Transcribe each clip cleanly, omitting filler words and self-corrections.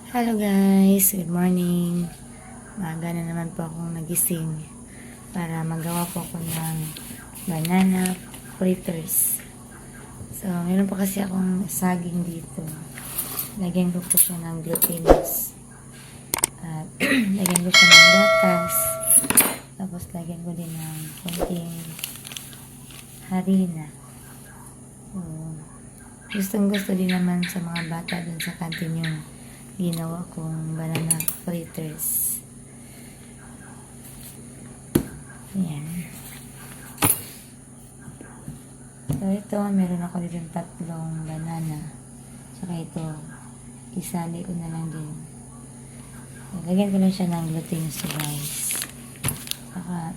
Hello guys, good morning. Maaga na naman po akong nagising para magawa po ako ng banana fritters. So, meron po kasi akong saging dito. Lagyan ko po siya ng glutinous. At lagyan ko siya ng gatas. Tapos lagyan ko din ng konting harina. So, gustong gusto din naman sa mga bata din sa kantin yung ginawa kong banana fritters. Ayan. So, ito, meron ako dito 3 banana. Saka ito, isali ko na lang din. So, lagyan ko lang siya ng glutinous guys. Saka,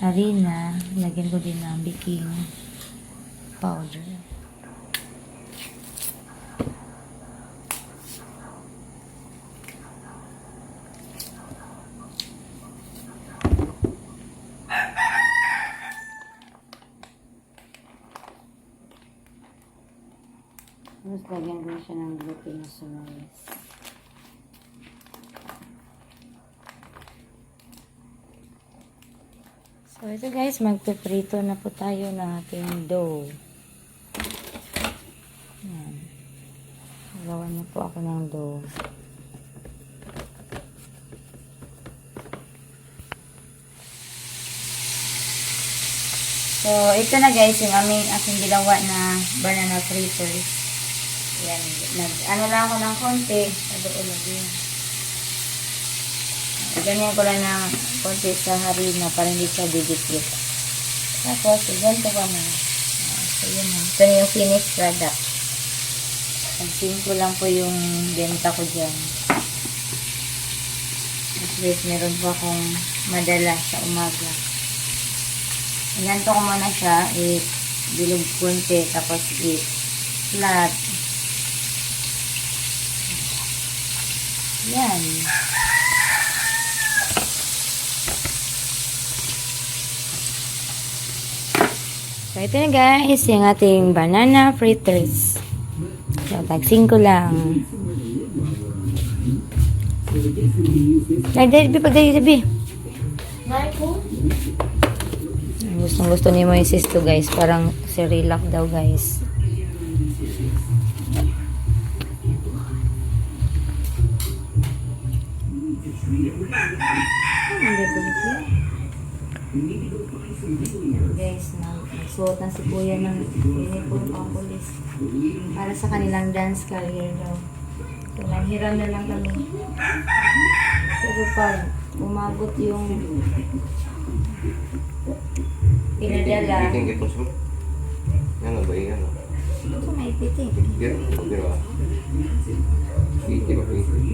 harina, lagyan ko din ng baking powder. Tapos lagyan ko siya ng glutinous guys. So ito guys, magpiprito na po tayo ng ating dough. Ayan. Gawan na po ako ng dough. So ito na guys, yung aking ginawa na banana fritters. Yan, ano lang ako ng konti, doon lagi. Ganyan ko lang ng konti sa harina para hindi siya didikit. Tapos, ganito ko na. So, yun na. Ito na yung finished product. Pag-sim ko lang po yung benta ko dyan. At least, meron po akong madala sa umaga. Ganito ko muna siya, bilog konti, tapos flat. Yan. So, ito na guys, yung ating banana fritters. So, tag-5 lang. Pagdayo. Gustong-gusto ni mo yung sis to guys. Parang si Relax daw guys. Guys, nagsuot na si Kuya ng uniform pang police para sa kanilang dance career daw. So, nanghiram na lang kami. Pero pag umabot yung pinadala, ano ba yan? ito maipitin. Pero iti ba iti?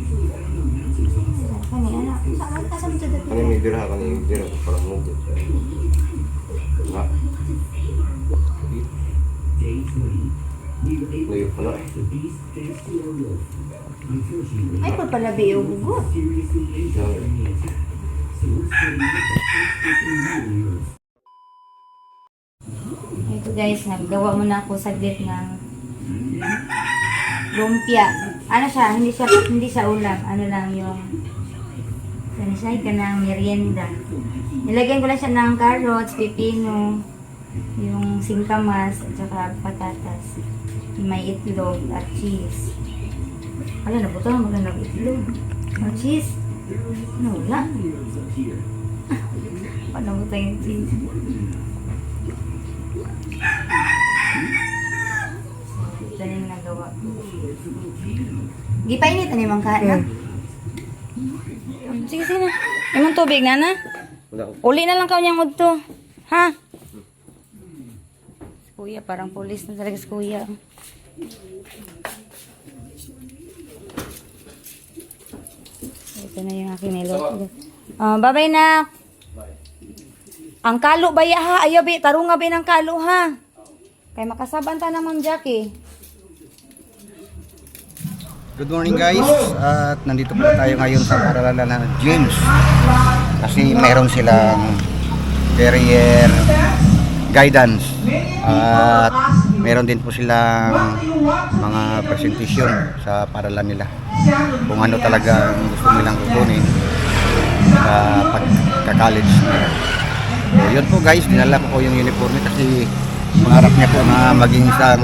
Kani, anak, saan sa dati? Kani may bira, para mugot. Ha? Layo pala. Ay, pagpalabi yung gugot. Ito guys, naggawa muna ako saglit ng lumpia. Ano siya? Hindi siya ulam. Ano lang yung sanisay ka ng merienda. Nilagyan ko lang siya ng carrots, pipino, yung singkamas, at saka patatas. May itlog at cheese. Wala na po ito. Magandang itlog. Ang cheese. Ano, wala. Paano mo ito yung cheese? Ito na yung nagawa. Gipainit na yung mga na. Sige na. Imong tubig na na. Uli na lang ka niyang udto. Ha? Si Kuya, parang pulis na talaga si Kuya. Ito na yung aking niluto. Bye-bye na. Ang kalo ba ya ha? Ayaw bi, tarunga bi ng kalo ha. Kaya makasaban ta na Ma'am Jackie. Good morning guys, at nandito po tayo ngayon sa paaralan ng James kasi mayroon silang career guidance at meron din po silang mga presentation sa paralan nila. Kung ano talaga ang gusto nilang kukunin sa pagka-college nila. So, yun po guys, dinala ko po yung uniforme kasi pangarap niya po na maging isang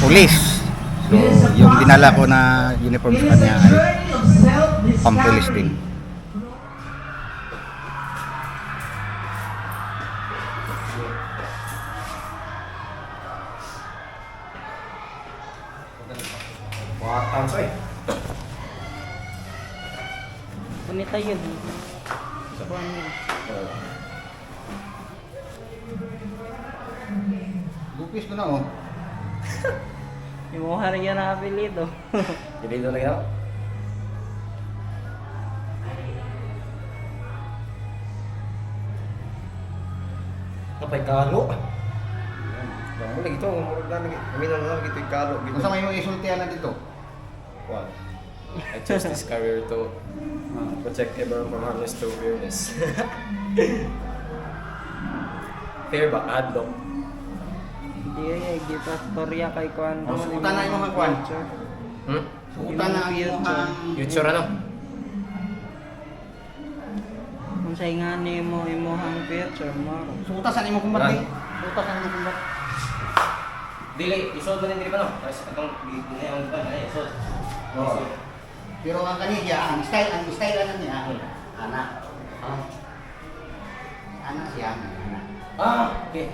police. So, yung dinala ko na uniform sa kanya ay pampulis din. Wakatan sa Punit tayo. Sa kuhan mo. Lupis ko na oh. Yung mukha rin yan ang apelido. Hindi doon na yan. Kapay kalo. Bang mo lagi ito, murag na lagi. Kami na lagi ito yung kalo. Kung sa may mga isultihan na dito. What? I chose this career to protect everyone from harmless to weirdness. Fair ba? Adlock. Hindi ay kita storya kay kuhan. Oh, sukutan na yung mga kuhan. Hmm? Sukutan na ang imuhang Future ano? Kung sa nga ni mo imuhang future mo. sukutan sa imo kumbati. Sukutan sa imo kumbati. Dili, isod na din ba no? Kasi itong ginayang ba na isod. Oh. Pero ang kanina, ang style ano niya, anak. Oh. Anak siya, anak. Ah, okay.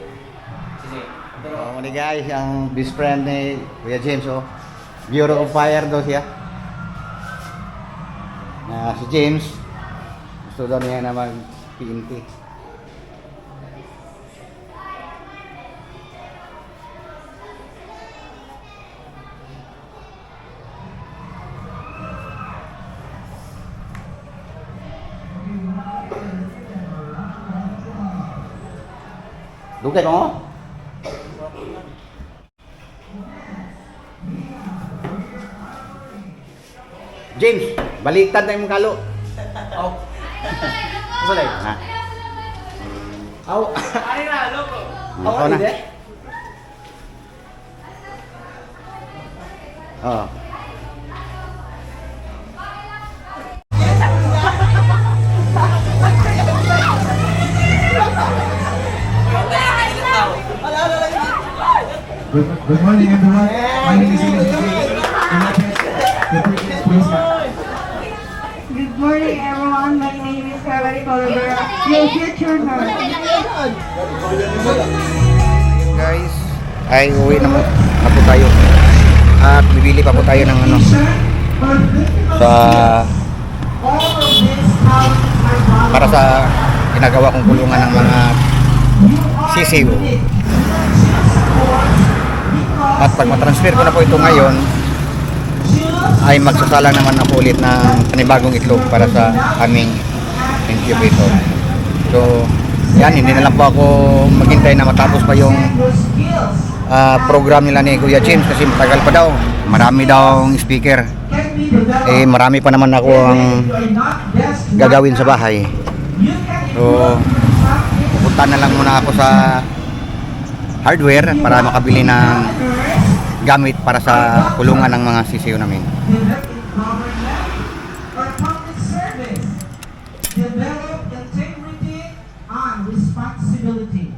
Sige. Oh, ni guys, ang best friend ni Kuya James oh. Bureau of Fire daw siya. Na si James gusto daw niya na mag-PNP. Dugay mo? James, baliktad na yung kalo. Oh. Ano na Ha? Aw. Ay na, loko. Ikaw na. Oo. Good morning, everyone. My name is Ian Good morning, everyone. My name is Caroline Colabera, your future nurse. Guys, ay uwi na po tayo. At bibili pa po tayo ng ano sa para sa ginagawa kong kulungan ng mga sisiw. At pag matransfer ko na po ito ngayon, ay magsasalang naman ako ulit ng panibagong itlog para sa aming incubator. So, yan, hindi na lang po ako maghintay na matapos pa yung program nila ni Kuya James kasi matagal pa daw. Marami daw ang speaker. Eh, marami pa naman ako ang gagawin sa bahay. So, pupunta na lang muna ako sa hardware para makabili ng gamit para sa kulungan ng mga sisiyo namin. Our public service, develop integrity and responsibility.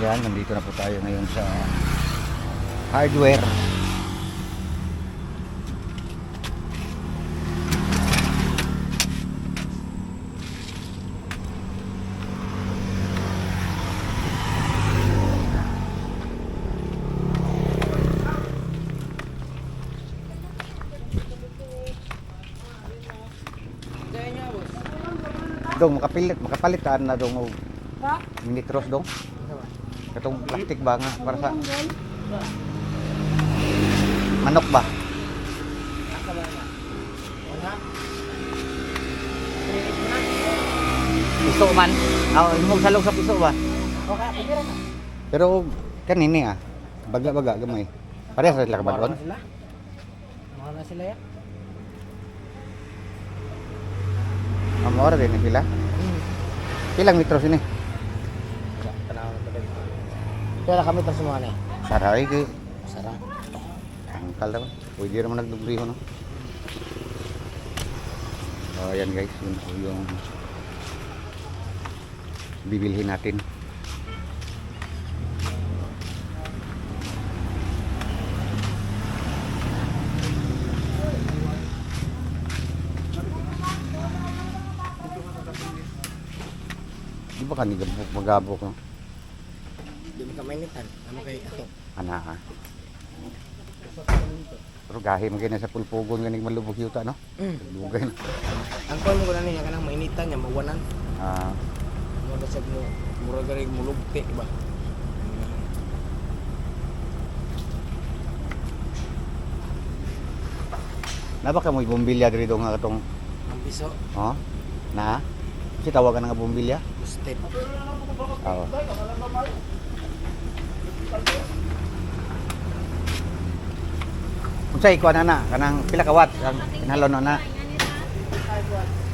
Yan, nandito na po tayo ngayon sa hardware. Dong, makapalitan na dong og minitros dong. Katong plastic ba nga para sa manok ba? Piso man. Imong salong sa piso ba? Pero kanini baga-baga gamay. Parehas sila kabadon. Mga na sila ya? Amor din sila. Ilang metro sini? Kaya kami tas mga na. Saray kay Sarap. angkal daw. Pwede naman nagdubriho no. Oh, ayan guys, yun po yung bibilhin natin. Di ba kanina magabok no? Di mo ka mainitan. Ano kay ato? Ana ha. Pero gahi man kaya sa pulpugon ganing malubog yuta no? Lugay na. Ang kwan mo ko na niya kanang mainitan niya mawanan. Ah, Mo na sad mo murag gari mulugte ba. naba ka mo bombilya diri do nga katong Ang piso oh. Na? Kasi tawagan nga bombilya. step. Oo. Unsay kuan na kanang pila ka watts ang kinahanglan na?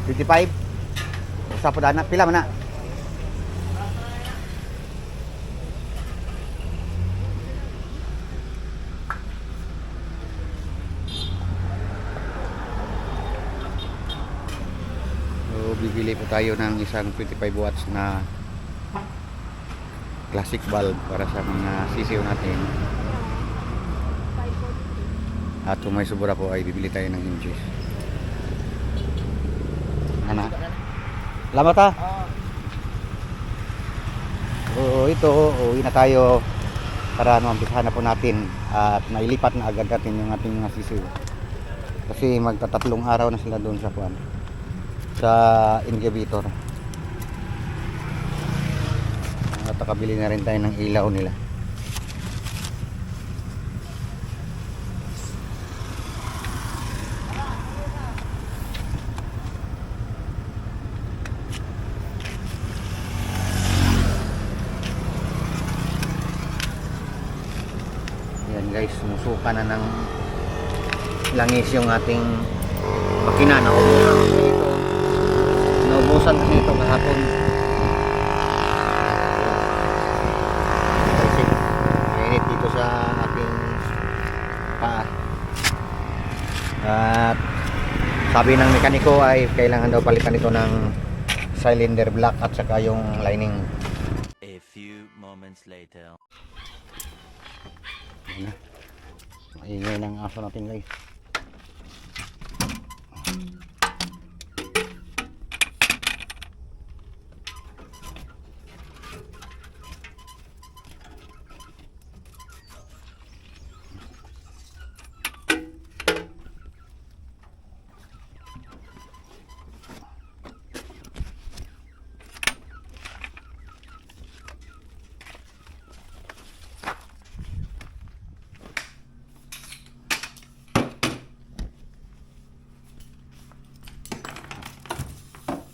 55. Usa pa na pila man na? So, bibili po tayo ng isang 25 watts na classic bulb para sa mga sisiw natin. At kung may sobra po ay bibili tayo ng hinges. Ano? Salamat ha? Oo, ito, uwi na tayo para umpisahan na po natin at nailipat na agad natin yung ating mga sisiw. Kasi magtatatlong araw na sila doon sa kuan, sa incubator. At nakabili na rin tayo ng ilaw nila. Yan guys, sumusuka na ng langis yung ating makina. Naubusan kasi ito kahapon. Kasi mainit dito sa ating paa. At sabi ng mekaniko ay kailangan daw palitan ito ng cylinder block at saka yung lining. A few moments later. Ayan na. Maingay ng aso natin guys.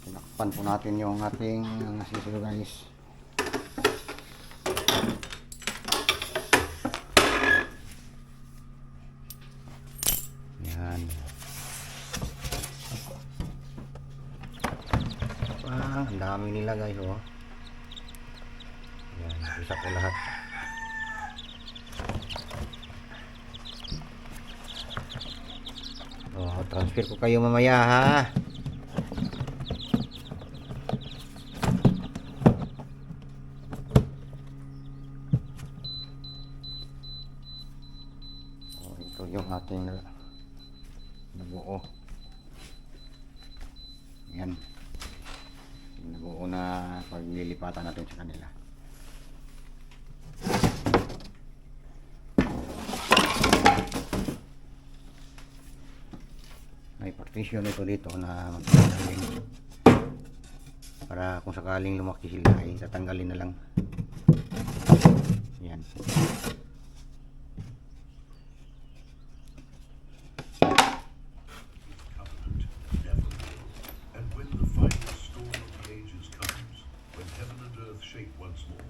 Tinakpan po natin yung ating sisiw guys. Yan. Ang dami nila guys oh. Yan, isa ko lahat. Oh, transfer ko kayo mamaya ha. Oh, ito yung ating nabuo. Yan. Yung nabuo na paglilipatan natin sa kanila. May partition ito dito na magtanggalin para kung sakaling lumaki sila ay tatanggalin na lang. Yan. And when the final storm of the ages comes, when heaven and earth shake once more,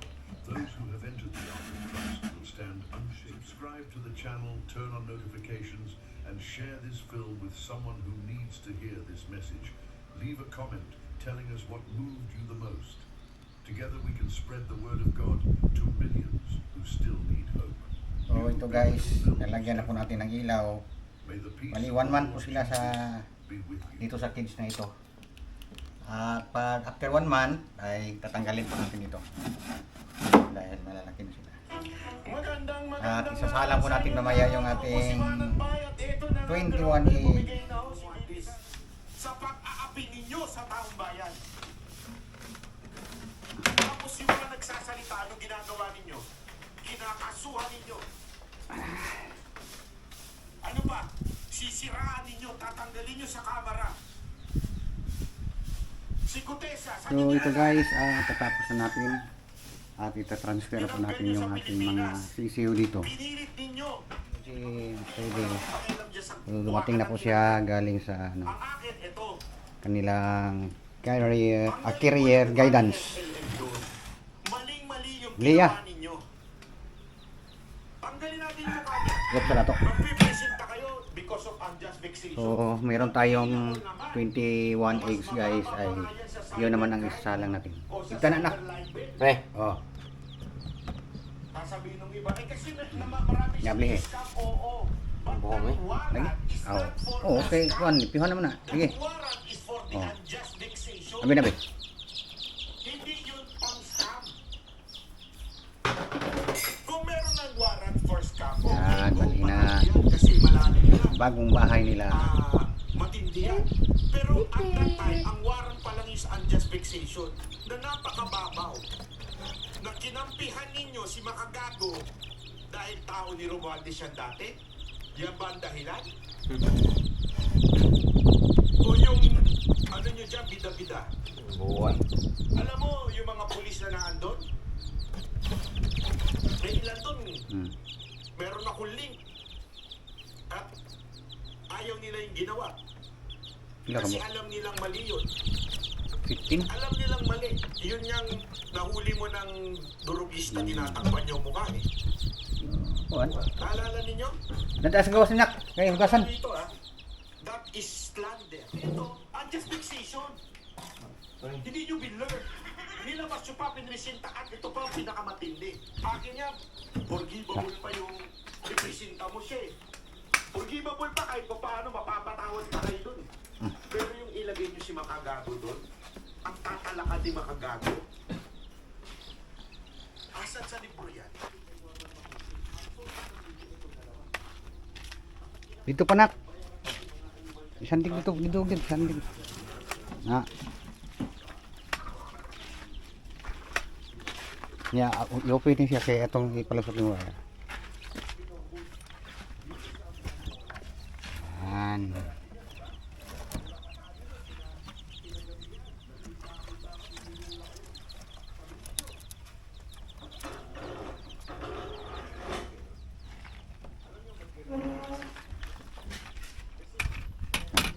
those who have entered the Ark of Trust will stand unshaken. Subscribe to the channel, turn on notifications, and share this film with someone who needs to hear this message. Leave a comment telling us what moved you the most. Together we can spread the word of God to millions who still need hope. So ito guys, nalagyan na po natin ng ilaw. May the peace Bali of 1 the month po Lord sila sa be with you. dito sa kids na ito. At pag after 1 month ay tatanggalin po natin ito. Dahil malalaki na sila. At isasalang po natin mamaya yung ating 21A. Sa pag-aapi ninyo sa taong bayan. Tapos yung mga nagsasalita, ano ginagawa ninyo? Kinakasuhan ninyo. Ano pa? Sisiraan ninyo, tatanggalin nyo sa kamera. Si Kutesa, sa So ito guys, tatapos na natin. At itatransfer na po natin yung ating mga CCU dito. pinilit ninyo. Si Pwede. Pakialam dyan sa Dumating na po siya galing sa Ang akin, ito. kanilang career guidance. Maling-mali yung Leah. ginawa ninyo. Tanggalin natin yung mukha niya. Gupta na to. Magpipresenta kayo because of unjust vexation. So meron tayong 21 eggs guys. Ay yun naman ang isa lang natin. Tignan na anak. Pre. Oh. Sasabihin ng iba, kasi marami Yabli eh. scam, oo. But Buhong eh. the warrant Lagi. is not for Oh, okay. the Kuan, pihan naman na. Sige. The warrant is for the Oh. unjust vexation. Abi nabi. Hindi yun pang scam. Kung meron ng warrant for scam, Yan, go, mali na. matindi yan kasi malalim na. Bagong bahay nila. Matindi yan. Pero at that time, ang warrant pa lang is unjust vexation na napakababaw. Na kinampihan ninyo si Makagago dahil tao ni Romualdez yan dati? Yan ba ang dahilan? O yung ano nyo dyan, bida-bida? Buwan. Alam mo, yung mga pulis na naandun? May ilan dun, meron akong link. At ayaw nila yung ginawa. Ilan ka Kasi mo? alam nilang mali yun. 15? Alam nilang mali. Yun yung nahuli mo ng durugista, tinatakpan niyo mukha eh. Kuan. Naalala ninyo? Nandaas gawas niya. Kaya hugasan. Ito that is slander. Ito, unjust vexation. Hindi nyo binlearn. Nilabas nyo pa, pinresinta at ito pa ang pinakamatindi. Akin niya, forgivable pa yung ipresenta mo siya eh. Forgivable pa kahit pa paano mapapatawad pa kayo dun. Pero yung ilagay nyo si Makagago dun, ang tatalakad ni Makagago. Asan sa libro yan? Dito pa nak. Sandig dito, dito, sandig. Na. Ya, i-open siya kaya itong ipalusot mo. Yan.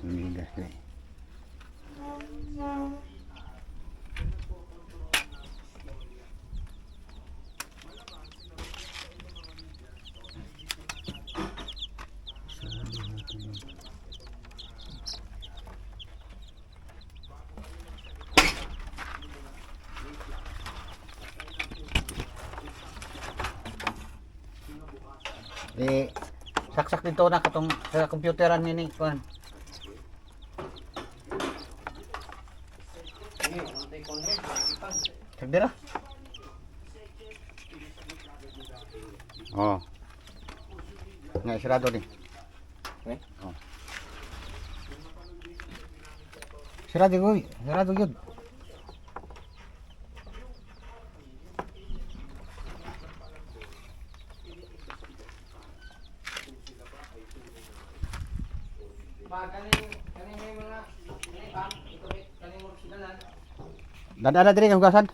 Umigas na eh. Saksak dito na katong sa computeran ni kuan. Sagdira. Oh. Nga sarado din. Okay. Oh. Sarado goy, sarado gyud. Dada diri kang hugasan.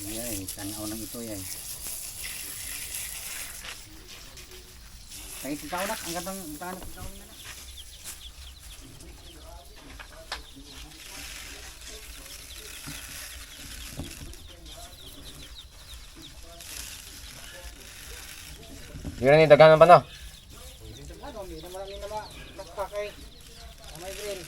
Yan, tanaw ng ito yan. Kahit ikaw nak, ang gandang tangan ng ikaw na. Hindi na ni daganan pa no? Hindi na marami na bakpakay. May green.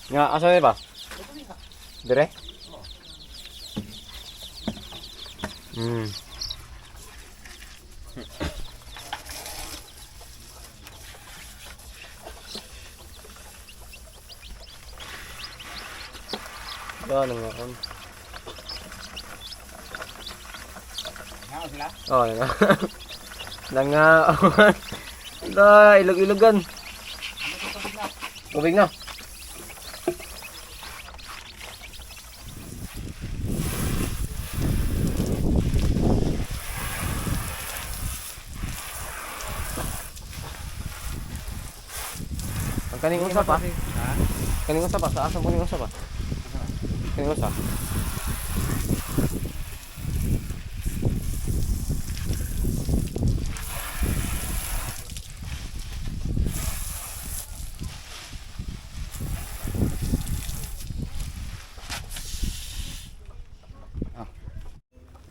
Nga, asa na ba? Dire? Ano nga kon? Nga sila? Oh, nga. Nanga. Da, ilog-ilogan. Tubig na. Ang kaning usa pa. Kaning usa pa, sa asa mo ning usa pa? Kaning usa.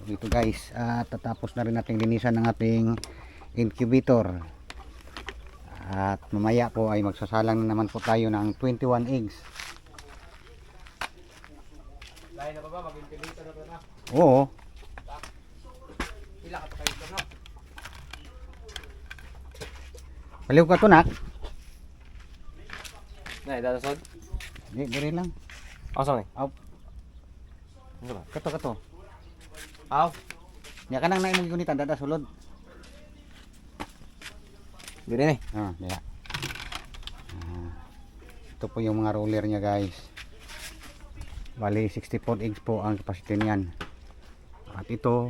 Dito guys, tatapos na rin natin linisan ng ating incubator. At mamaya po ay magsasalang na naman po tayo ng 21 eggs. Lain na ba mag-incubator na ba na? Oo. Pila ka pa kayo na? Paliw ka to nak. Nay, dadasod. Dire lang. Asa ni? Aw. Ano ba? Kato. Aw. Nya kanang na imong gunitan dada sulod. Dire ni. Diya. Ito po yung mga roller niya guys. Bali 64 eggs po ang capacity niyan. At ito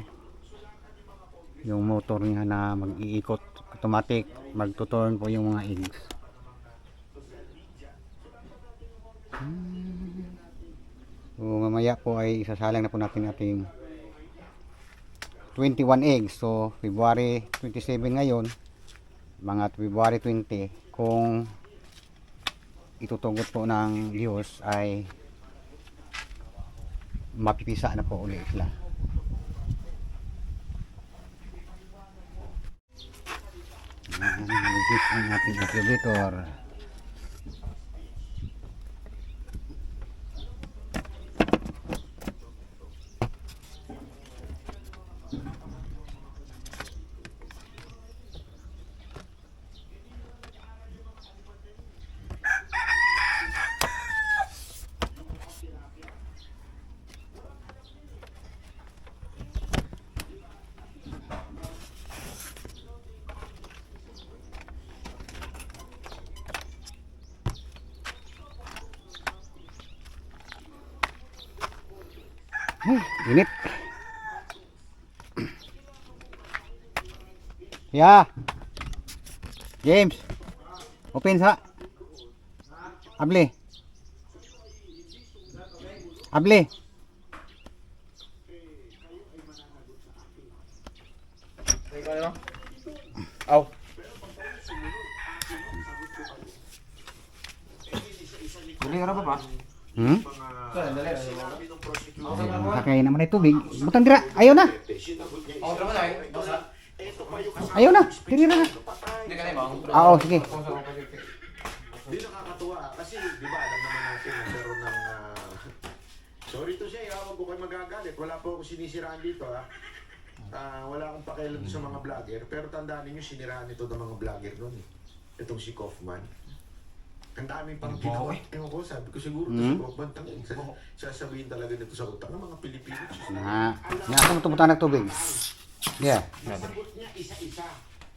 yung motor niya na mag-iikot automatic, magtuturn po yung mga eggs. So mamaya po ay isasalang na po natin ating 21 eggs. So February 27 ngayon, mga February 20, kung itutugot po ng Diyos ay mapipisa na po ulit sila. Magigit ang ating incubator. Init. Ya. James. Open sa. Abli. Aw. Dili ka na ba? Sakay naman ay tubig. Butang dira. Ayaw na. Ayaw na. Tira na. Oo, sige. Di nakakatuwa kasi di ba alam naman natin na meron ng sorry to say, huwag ko kayo magagalit. Wala po ako sinisiraan dito ha. Wala akong pakialam sa mga vlogger, pero tandaan niyo siniraan ito ng mga vlogger noon. Itong si Kaufman. Ang daming pang ginawa. Ewan ko, sabi ko siguro ito si Kaufman. Sasabihin talaga nito sa utak ng mga Pilipino. Na ako matumutan ng tubig. Yeah. Sagot niya isa-isa.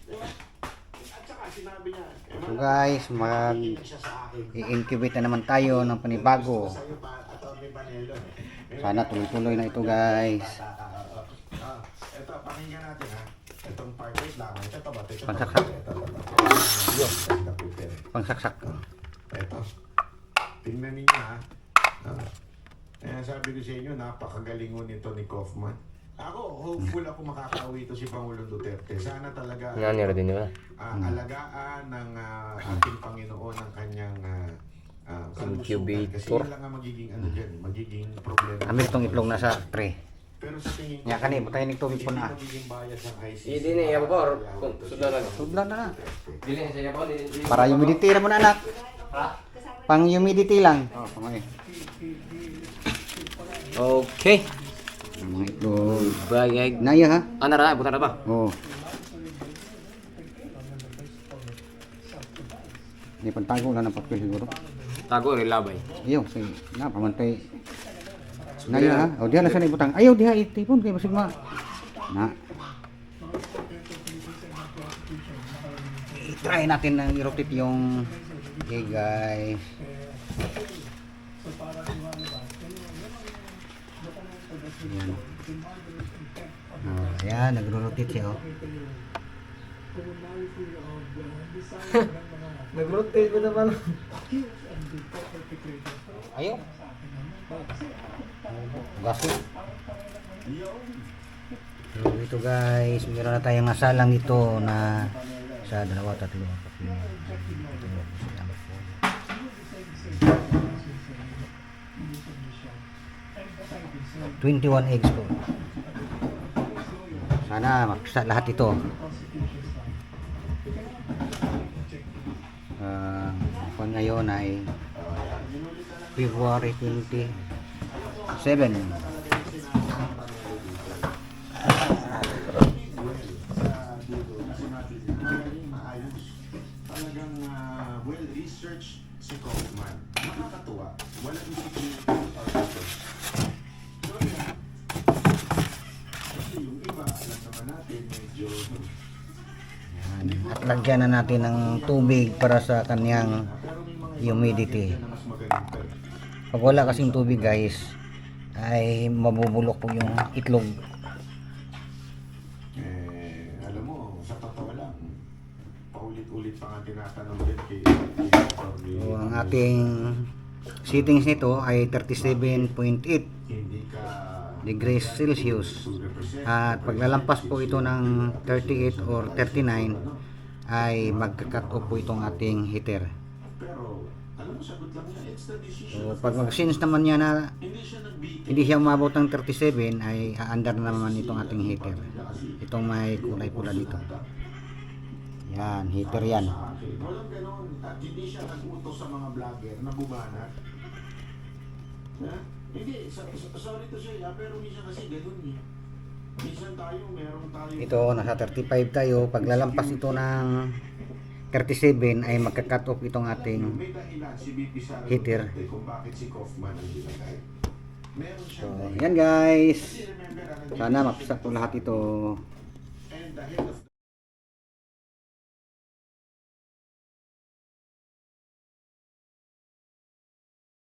Diba? At saka sinabi niya, So guys, siya sa akin. i-incubate na naman tayo ng panibago. Sa'yo pa, Atty. Panelo. Sana tuloy-tuloy na ito guys. Ito, pakinggan natin ha. Itong part 8 lang. Ito ba? Ito Pansaksak. Yun. Pangsaksak. Ito. Tingnan ninyo ha. Kaya sabi ko sa inyo, napakagalingon nito ni Kaufman. Ako, hopeful ako makakauwi ito si Pangulong Duterte. Sana talaga alagaan ng ating Panginoon ng kanyang kalusugan. Kasi yun lang ang magiging ano dyan, magiging problema. Kami itong itlog na sa tray. Pero sa tingin ko, Nga kani, butay ng tubig po na. magiging bias ang ICC. Hindi na iya ba Tublan na na. Dili sa iya ba? Para humidity na mo na anak. Pang humidity lang. Oh, kamay. Okay. Mga itlog. Bagay. Naya ha? Ana ra, buta na ba? Oo. Hindi pantago lang ng papel siguro. Tago rin labay. Ayaw, sige. Na, pamantay. Naya ha? O, diha lang sa ibutang. Ayaw, diha itipon kayo. Masig ma. Na. I-try natin na i-rotate yung... Okay guys. Ayan. Oh, ayan, nagro-rotate siya oh. Nag-rotate ko naman. Ayaw. Gaso. So ito guys, meron na tayong nasalang ito na sa 2, 3, 21 eggs po. Sana maksa lahat ito. Kung ngayon ay February 27. Talagang well-researched si Kaufman. Nakakatuwa. Walang insecurity. Kasi yung iba, alam naman natin, medyo... At lagyan na natin ng tubig para sa kanyang humidity. na mas magaling pa eh. Pag wala kasing tubig guys, ay mabubulok po yung itlog. Alam mo, sa totoo lang, paulit-ulit pa nga tinatanong din kay So, ang ating settings nito ay 37.8 hindi ka degrees Celsius. At paglalampas po ito ng 38 or 39 ay magka-cut off po itong ating heater. pero alam mo, sagot lang niya, it's the decision. So pag mag-sense naman niya na Hindi siya nag-beat. hindi siya umabot ng 37 ay aandar na naman itong ating heater. Itong may kulay pula dito. Yan, heater yan. Walang ganon. At hindi siya nag-utos sa mga vlogger na bumanat. Ha? Hindi, sorry to say, pero minsan kasi ganon eh. Minsan tayo, meron tayo... Ito, nasa 35 tayo. Paglalampas ito ng 37 ay magka-cut off itong ating May dahilan si BP Sara heater. Duterte kung bakit si Kaufman ang ginagay. Meron So, siyang dahilan. yan guys. Kasi remember, Sana maksak po lahat ito. and the head of